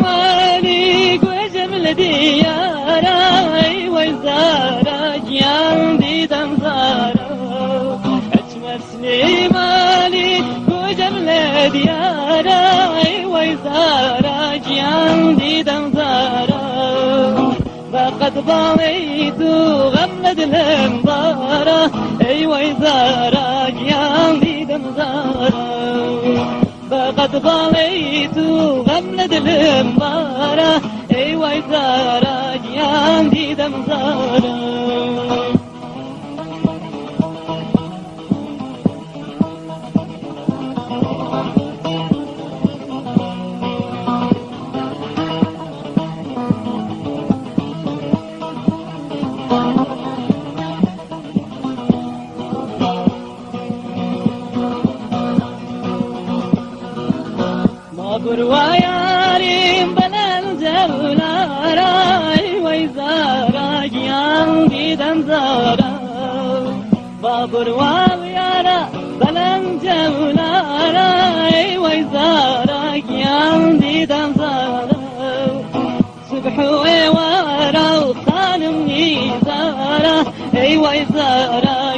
مالك وجمل دياري وزارك يندي دمزارو أجمل سليماني وجمل دياري وزارك يندي دمزارو فقد ضليت غمد الانظارة أي وزارك يندي دمزارو فقد ضليت غمد الانظارة اي ويزارة جيان دي دمزارة بروايارين بلال جولاري ويزارا جيان دي دمزارا بابر ويارا بلال جولاري ويزارا جيان دي دمزارا سبحوا ويوارا وخانم نيزارا اي ويزارا